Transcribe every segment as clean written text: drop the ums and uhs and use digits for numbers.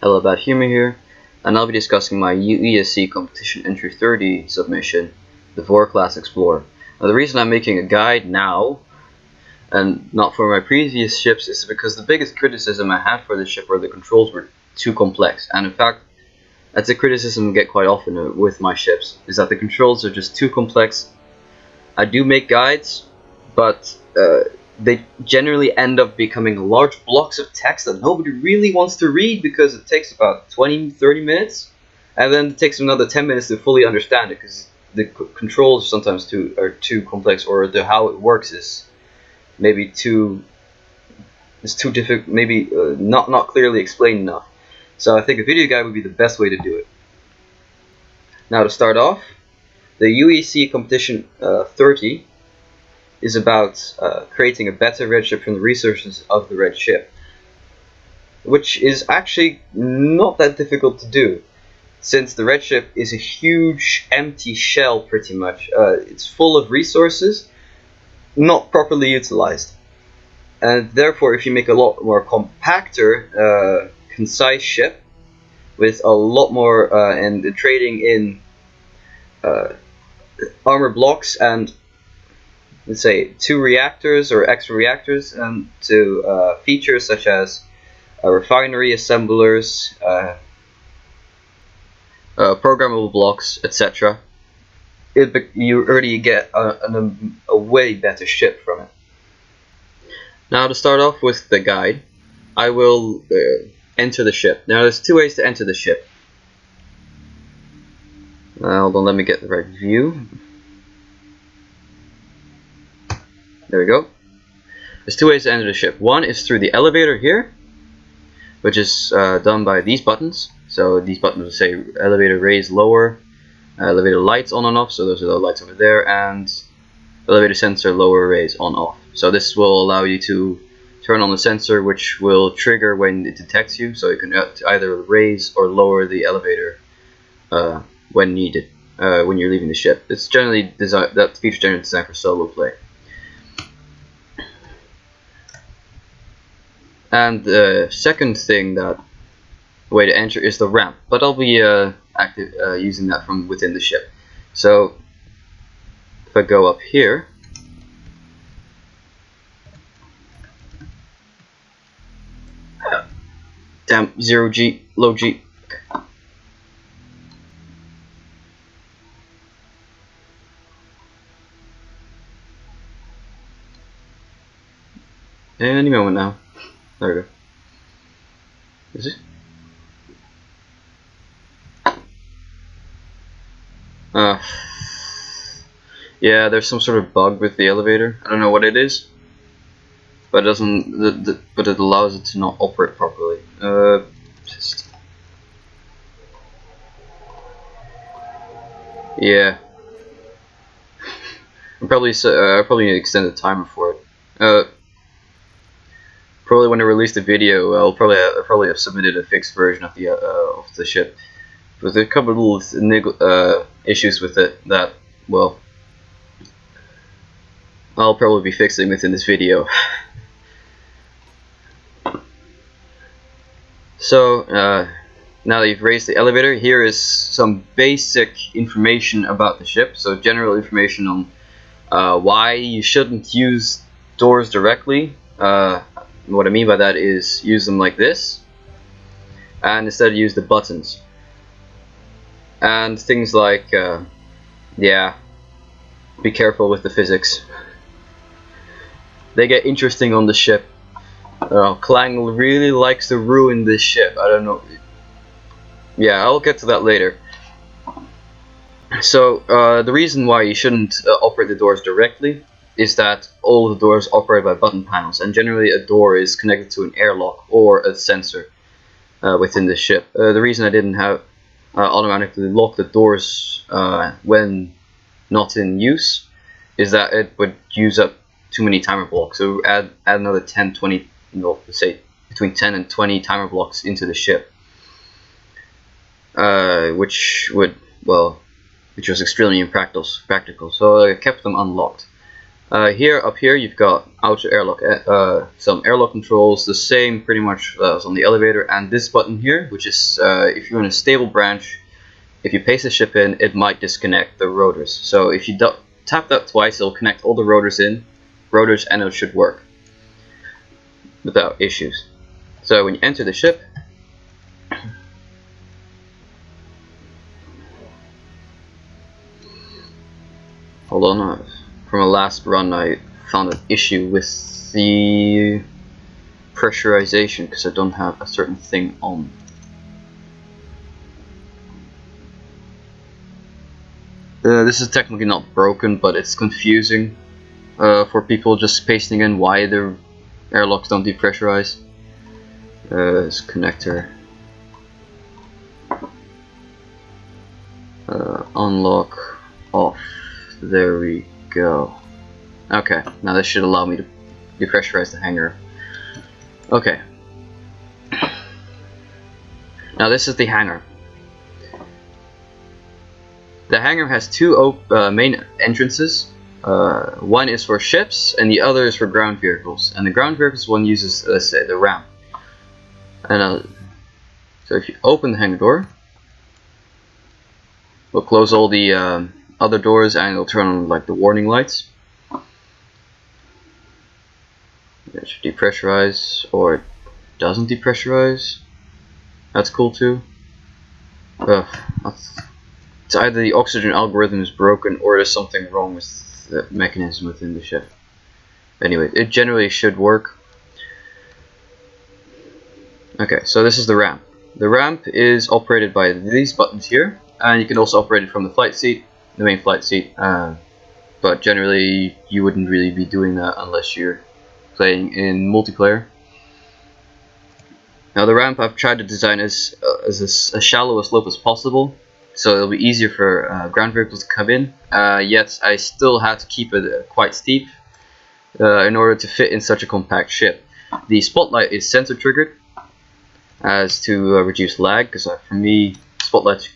Hello, Bad Humor here, and I'll be discussing my UESC Competition Entry 30 submission, the Vor Class Explorer. Now, the reason I'm making a guide now, and not for my previous ships, is because the biggest criticism I had for this ship were the controls were too complex. And in fact, that's a criticism I get quite often with my ships, is that the controls are just too complex. I do make guides, but they generally end up becoming large blocks of text that nobody really wants to read because it takes about 20-30 minutes, and then it takes another 10 minutes to fully understand it because the controls sometimes are too complex, or how it works is maybe too difficult, maybe not clearly explained enough. So I think a video guide would be the best way to do it. Now, to start off, the UEC Competition 30 is about creating a better red ship from the resources of the red ship, which is actually not that difficult to do, since the red ship is a huge empty shell pretty much. It's full of resources not properly utilized, and therefore if you make a lot more compactor, concise ship with a lot more and trading in armor blocks and, let's say, 2 reactors or extra reactors, and to features such as refinery assemblers, programmable blocks, etc. You already get a way better ship from it. Now, to start off with the guide, I will enter the ship. Now, there's 2 ways to enter the ship. Hold on, let me get the right view. There we go. There's 2 ways to enter the ship. One is through the elevator here, which is done by these buttons. So these buttons will say elevator raise, lower, elevator lights on and off. So those are the lights over there, and elevator sensor lower, raise, on, off. So this will allow you to turn on the sensor, which will trigger when it detects you. So you can either raise or lower the elevator when needed, when you're leaving the ship. It's generally designed, that feature generally designed for solo play. And the second way to enter is the ramp, but I'll be using that from within the ship. So if I go up here, damn, 0G, low G. Okay. Any moment now. There we go. Is it? Yeah, there's some sort of bug with the elevator. I don't know what it is, but it doesn't. But it allows it to not operate properly. Yeah. I probably need to extend the timer for it. Probably when I release the video, I'll probably have submitted a fixed version of the ship. But there are a couple of little issues with it that, well, I'll probably be fixing within this video. So now that you've raised the elevator, here is some basic information about the ship. So general information on why you shouldn't use doors directly. What I mean by that is use them like this, and instead use the buttons. And things like, yeah, be careful with the physics. They get interesting on the ship. Clang really likes to ruin this ship. I don't know. Yeah, I'll get to that later. So the reason why you shouldn't operate the doors directly is that all of the doors operate by button panels, and generally a door is connected to an airlock or a sensor within the ship. The reason I didn't have automatically lock the doors when not in use is that it would use up too many timer blocks. So add another 10, 20, let's say between 10 and 20 timer blocks into the ship, which was extremely impractical. So I kept them unlocked. Here, up here, you've got outer airlock, some airlock controls, the same pretty much as on the elevator, and this button here, which is if you're in a stable branch, if you paste the ship in, it might disconnect the rotors. So if you tap that twice, it'll connect all the rotors and it should work without issues. So when you enter the ship, hold on, from a last run I found an issue with the pressurization because I don't have a certain thing on. This is technically not broken, but it's confusing for people just pasting in why their airlocks don't depressurize. This connector. Unlock off. There we go. Okay, now this should allow me to depressurize the hangar. Okay. Now this is the hangar. The hangar has two main entrances. One is for ships and the other is for ground vehicles. And the ground vehicles one uses, let's say, the ramp. And so if you open the hangar door, we'll close all the other doors and it'll turn on like the warning lights. It should depressurize, or it doesn't depressurize. That's cool too. It's either the oxygen algorithm is broken or there's something wrong with the mechanism within the ship. Anyway, it generally should work. Okay, so this is the ramp. The ramp is operated by these buttons here, and you can also operate it from the flight seat, the main flight seat. But generally, you wouldn't really be doing that unless you're playing in multiplayer. Now the ramp I've tried to design as shallow a slope as possible, so it'll be easier for ground vehicles to come in. Yet I still had to keep it quite steep in order to fit in such a compact ship. The spotlight is sensor triggered as to reduce lag, because for me spotlights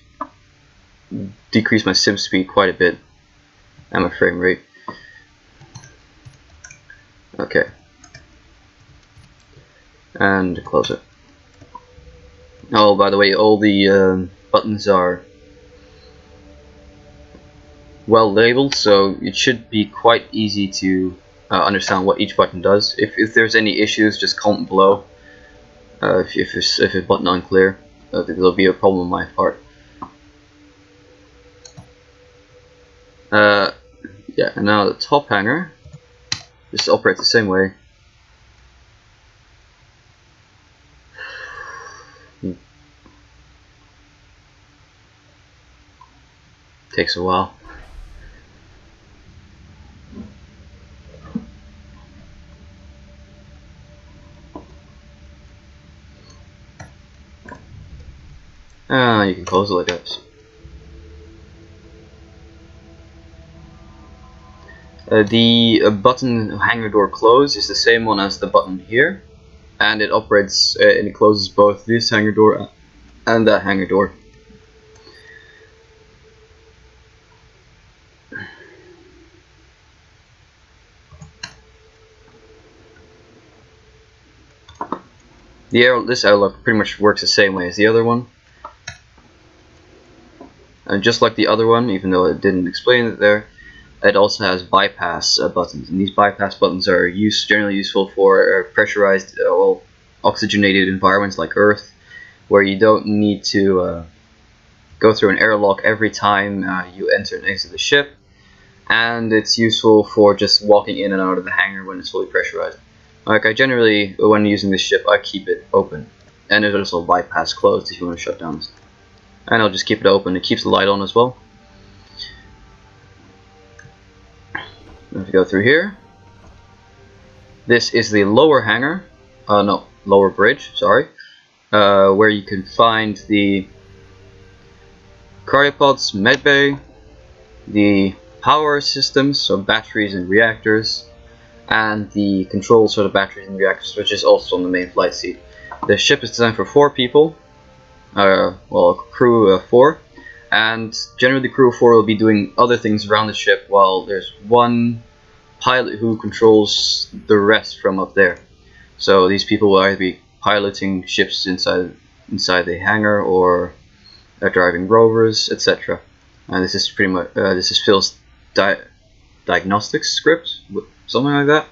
decrease my sim speed quite a bit and my frame rate. Okay, and close it. Oh, by the way, all the buttons are well labeled, so it should be quite easy to understand what each button does. If there's any issues, just comment below. If a button unclear, there'll be a problem on my part. Yeah, and now the top hanger just operates the same way. Takes a while. You can close it like this. The button hangar door close is the same one as the button here, and it operates and it closes both this hangar door and that hangar door. This airlock pretty much works the same way as the other one. And just like the other one, even though it didn't explain it there, it also has bypass buttons. And these bypass buttons are generally useful for pressurized, oxygenated environments like Earth, where you don't need to go through an airlock every time you enter and exit the ship. And it's useful for just walking in and out of the hangar when it's fully pressurized. Like, I generally, when using this ship, I keep it open. And there's also bypass closed if you want to shut down this. And I'll just keep it open. It keeps the light on as well. If you go through here, this is the lower hangar. No, lower bridge, sorry. Where you can find the cryopods, medbay, the power systems, so batteries and reactors, and the controls for the batteries and reactors, which is also on the main flight seat. The ship is designed for 4 people, well, a crew of 4, and generally the crew of 4 will be doing other things around the ship, while there's one pilot who controls the rest from up there. So these people will either be piloting ships inside the hangar, or driving rovers, etc. And this is pretty much this is Phil's diagnostics script, something like that.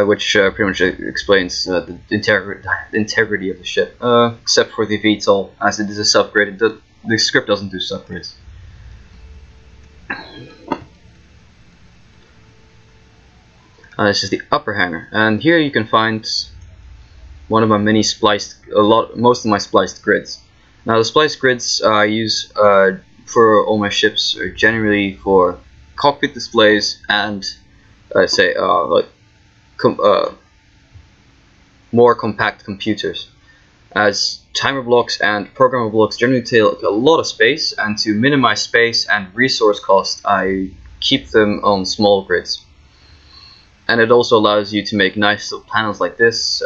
Which pretty much explains the integrity of the ship, except for the VTOL, as it is a subgrid. The script doesn't do subgrids. This is the upper hangar, and here you can find one of my many most of my spliced grids. Now the spliced grids I use for all my ships are generally for cockpit displays and more compact computers, as timer blocks and programmer blocks generally take a lot of space, and to minimize space and resource cost I keep them on small grids. And it also allows you to make nice little panels like this,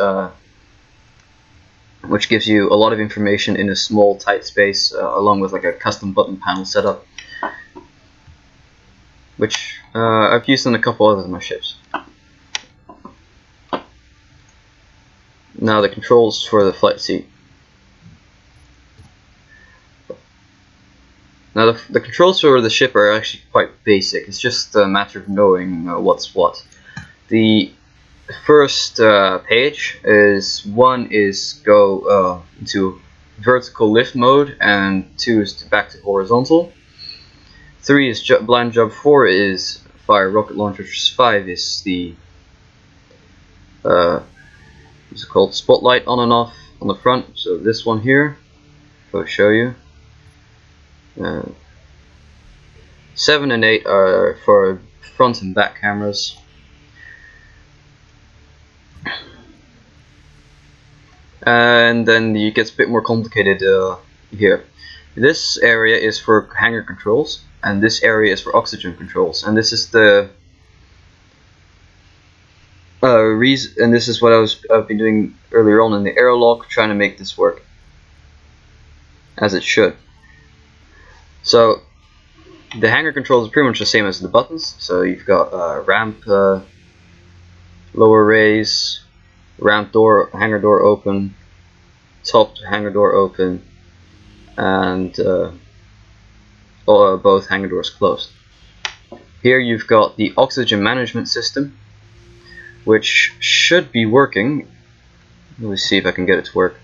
which gives you a lot of information in a small tight space, along with like a custom button panel setup, which I've used on a couple other of my ships. Now the controls for the flight seat. Now the controls for the ship are actually quite basic. It's just a matter of knowing what's what. The first page is one is go into vertical lift mode, and 2 is back to horizontal. 3 is blind jump. 4 is fire rocket launchers. 5 is the what's it called, spotlight on and off on the front. So this one here, I'll show you. 7 and 8 are for front and back cameras. And then it gets a bit more complicated here. This area is for hangar controls, and this area is for oxygen controls, and this is the reason. And this is what I've been doing earlier on in the airlock, trying to make this work as it should. So the hangar controls are pretty much the same as the buttons. So you've got ramp, lower raise, ramp door, hangar door open, top hangar door open, and both hangar doors closed. Here you've got the oxygen management system, which should be working. Let me see if I can get it to work.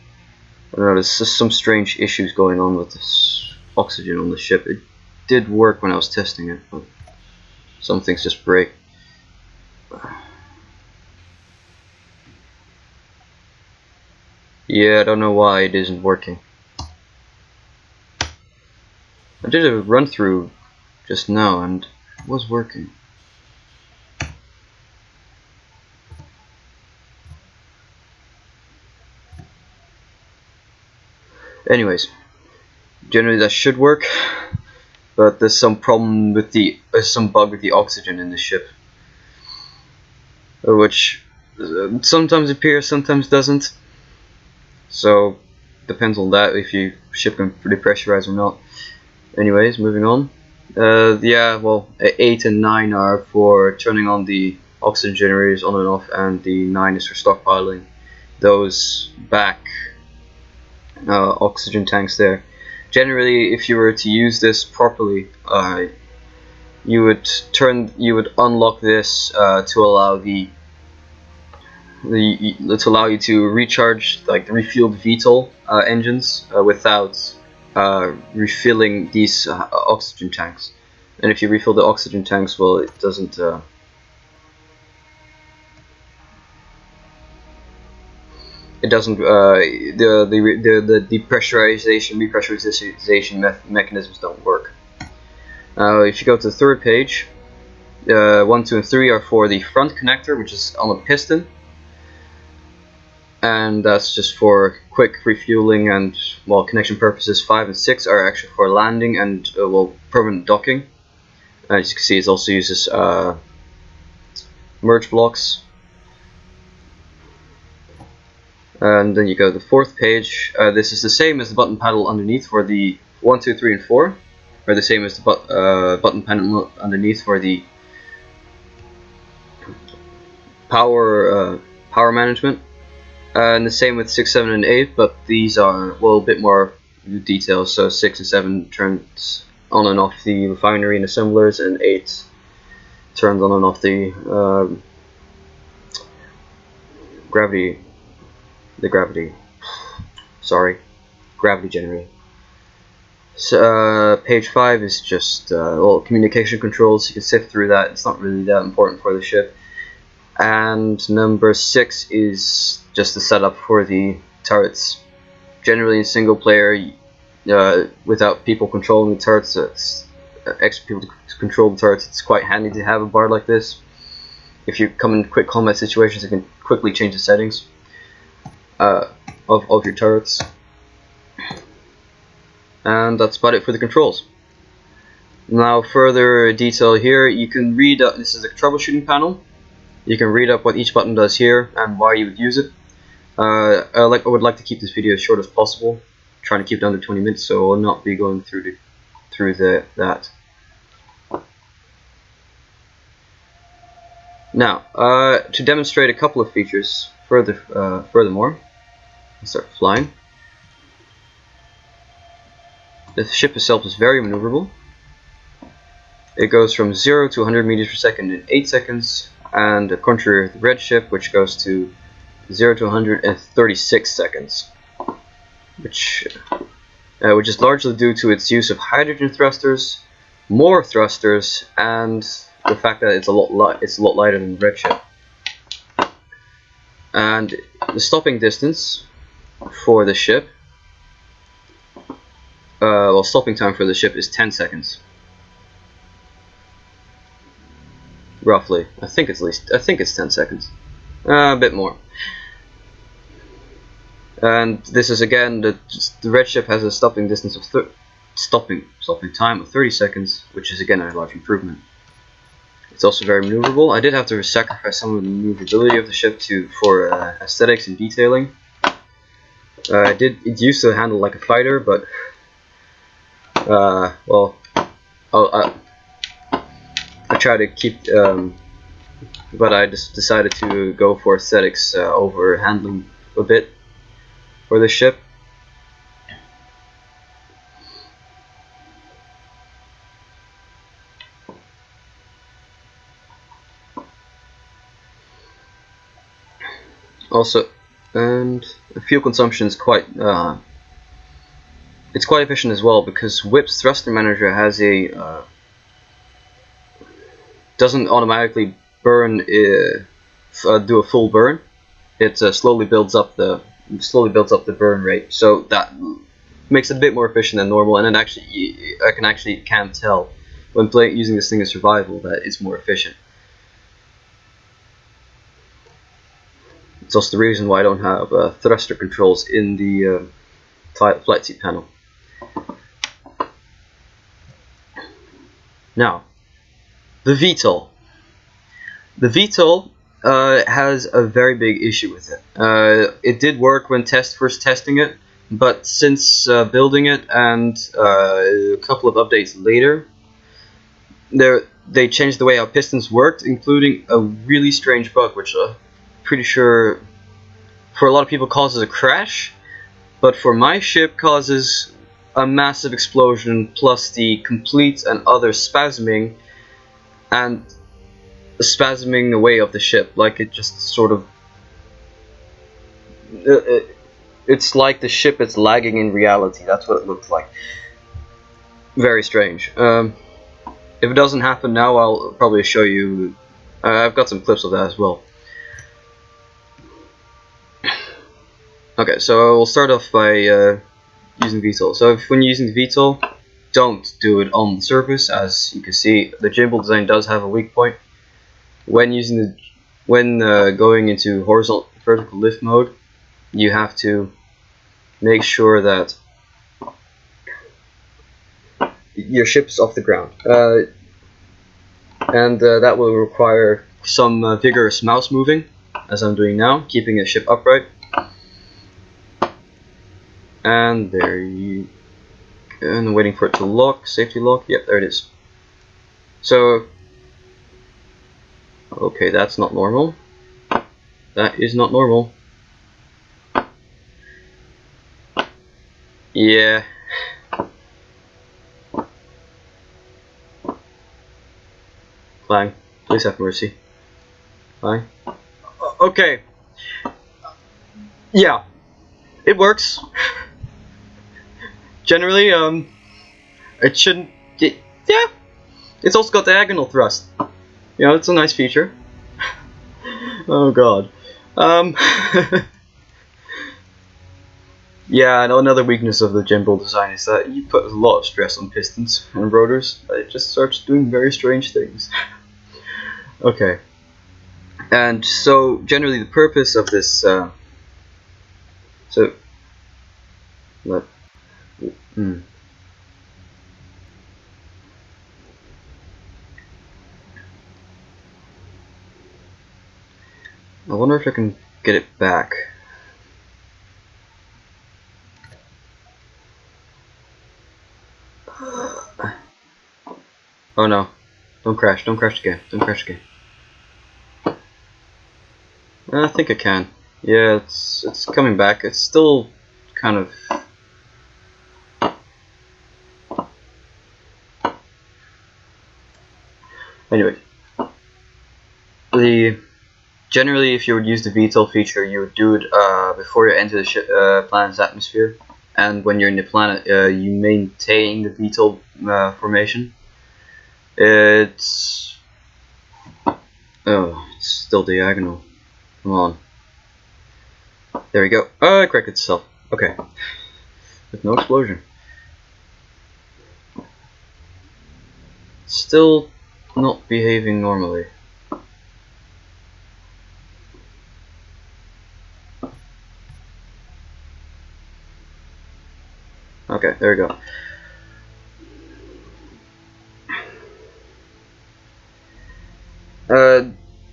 I don't know, there's just some strange issues going on with this oxygen on the ship. It did work when I was testing it, but some things just break. Yeah, I don't know why it isn't working. I did a run through just now and it was working. Anyways, generally that should work, but there's some problem with some bug with the oxygen in the ship, which sometimes appears, sometimes doesn't. So depends on that, if your ship can depressurize or not. Anyways, moving on. Yeah, well, 8 and 9 are for turning on the oxygen generators on and off, and the 9 is for stockpiling those back oxygen tanks there. Generally, if you were to use this properly, you would unlock this to allow you to recharge, like, the refueled VTOL engines without refilling these oxygen tanks. And if you refill the oxygen tanks, well, it doesn't the repressurization mechanisms don't work. If you go to the third page, 1, 2, and 3 are for the front connector, which is on a piston, and that's just for quick refueling and, well, connection purposes. 5 and 6 are actually for landing and well, permanent docking. As you can see, it also uses merge blocks. And then you go to the fourth page. This is the same as the button panel underneath for the 1, 2, 3, and 4, or the same as the button panel underneath for the power management, and the same with 6, 7, and 8. But these are, well, a bit more details. So 6 and 7 turns on and off the refinery and assemblers, and 8 turns on and off the gravity generator. So, page 5 is just well, communication controls. You can sift through that. It's not really that important for the ship. And number 6 is just the setup for the turrets. Generally in single player, without people controlling the turrets, extra people to control the turrets, it's quite handy to have a bar like this. If you come in quick combat situations, you can quickly change the settings of your turrets. And that's about it for the controls. Now, further detail here, you can read up. This is a troubleshooting panel. You can read up what each button does here and why you would use it. I would like to keep this video as short as possible, trying to keep it under 20 minutes, so I'll not be going through that. Now, to demonstrate a couple of features furthermore, let's start flying. The ship itself is very maneuverable. It goes from 0 to 100 meters per second in 8 seconds, and the contrary, the red ship, which goes to 0 to 100 in 36 seconds, which is largely due to its use of hydrogen thrusters, more thrusters, and the fact that it's a lot lighter than the red ship. And the stopping distance for the ship, well, stopping time for the ship is 10 seconds. Roughly. I think it's 10 seconds. A bit more. And this is again, the red ship has a stopping distance of stopping time of 30 seconds, which is again a large improvement. It's also very maneuverable. I did have to sacrifice some of the maneuverability of the ship for aesthetics and detailing. It used to handle like a fighter, but well, I try to keep, but I just decided to go for aesthetics over handling a bit for the ship. Also, and the fuel consumption is quite it's quite efficient as well, because Whip's thruster manager has a doesn't automatically burn do a full burn. It slowly builds up the burn rate, so that makes it a bit more efficient than normal. And then I can tell when using this thing as survival that it's more efficient. It's also the reason why I don't have thruster controls in the flight seat panel. Now, the VTOL. The VTOL has a very big issue with it. It did work when first testing it, but since building it and a couple of updates later, they changed the way how pistons worked, including a really strange bug, which I'm pretty sure for a lot of people causes a crash, but for my ship causes a massive explosion plus the complete and utter spasming away of the ship. Like, it just sort of it's like the ship is lagging in reality. That's what it looks like. Very strange. If it doesn't happen now, I'll probably show you. I've got some clips of that as well. Okay, so we'll start off by using VTOL. So when you're using the VTOL, don't do it on the surface. As you can see, the gimbal design does have a weak point. When going into vertical lift mode, you have to make sure that your ship is off the ground, and that will require some vigorous mouse moving, as I'm doing now, keeping the ship upright. And and waiting for it to lock, safety lock. Yep, there it is. So, okay, that's not normal. That is not normal. Yeah. Clang, please have mercy. Clang. Okay. Yeah. It works. Generally, it shouldn't. Yeah. It's also got diagonal thrust. You know, it's a nice feature. Oh god. Yeah, and another weakness of the gimbal design is that you put a lot of stress on pistons and rotors. It just starts doing very strange things. Okay. And so, generally, the purpose of this. I wonder if I can get it back. Oh no. Don't crash again. Don't crash again. I think I can. Yeah, it's coming back. It's still kind of. Anyway. Generally, if you would use the VTOL feature, you would do it before you enter the planet's atmosphere, and when you're in the planet, you maintain the VTOL formation. It's still diagonal. Come on. There we go. Oh, it corrected itself. Okay. With no explosion. Still not behaving normally. Okay, there we go.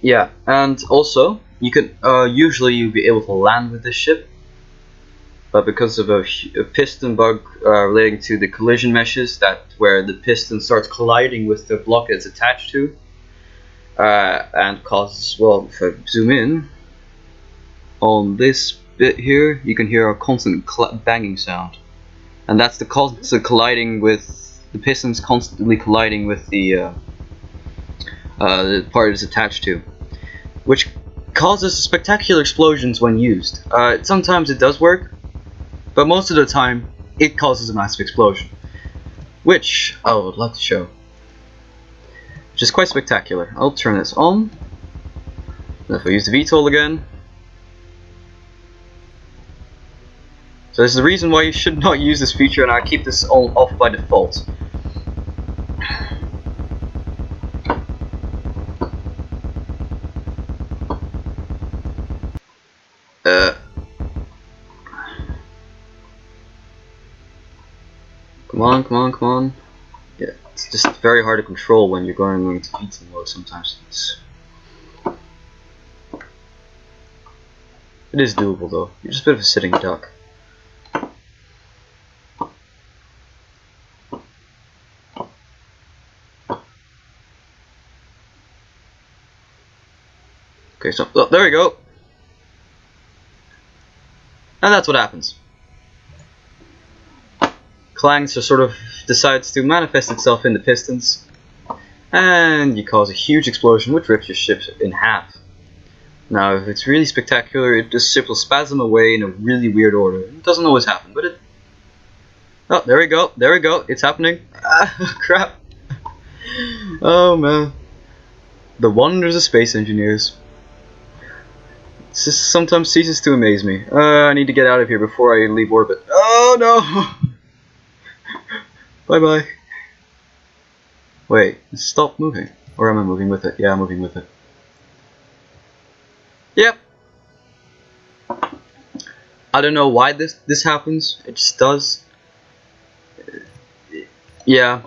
Yeah, and also you can usually you'll be able to land with this ship, but because of a piston bug relating to the collision meshes, where the piston starts colliding with the block it's attached to, and causes, well, if I zoom in on this bit here, you can hear a constant banging sound, and that's the constant colliding with the pistons constantly colliding with the part it's attached to, which causes spectacular explosions when used. Sometimes it does work, but most of the time it causes a massive explosion, which I would like to show, which is quite spectacular. I'll turn this on, and if I use the VTOL again. So this is the reason why you should not use this feature, and I keep this all off by default. Come on. Yeah, it's just very hard to control when you're going into VTOL mode sometimes. It is doable though. You're just a bit of a sitting duck. Okay, so there we go. And that's what happens. Clang just sort of decides to manifest itself in the pistons, and you cause a huge explosion which rips your ship in half. Now, if it's really spectacular, the ship will spasm away in a really weird order. It doesn't always happen, but it... Oh, there we go, it's happening. Ah, crap. Oh man. The wonders of space engineers. This just sometimes ceases to amaze me. I need to get out of here before I leave orbit. Oh no! Bye bye. Wait, stop moving. Or am I moving with it? Yeah, I'm moving with it. Yep. I don't know why this happens. It just does. Yeah.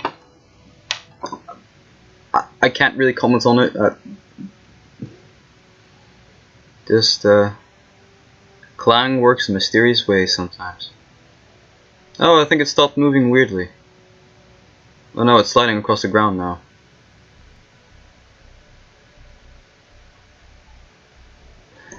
I can't really comment on it. Clang works in mysterious ways sometimes. Oh, I think it stopped moving weirdly. Oh no, it's sliding across the ground now.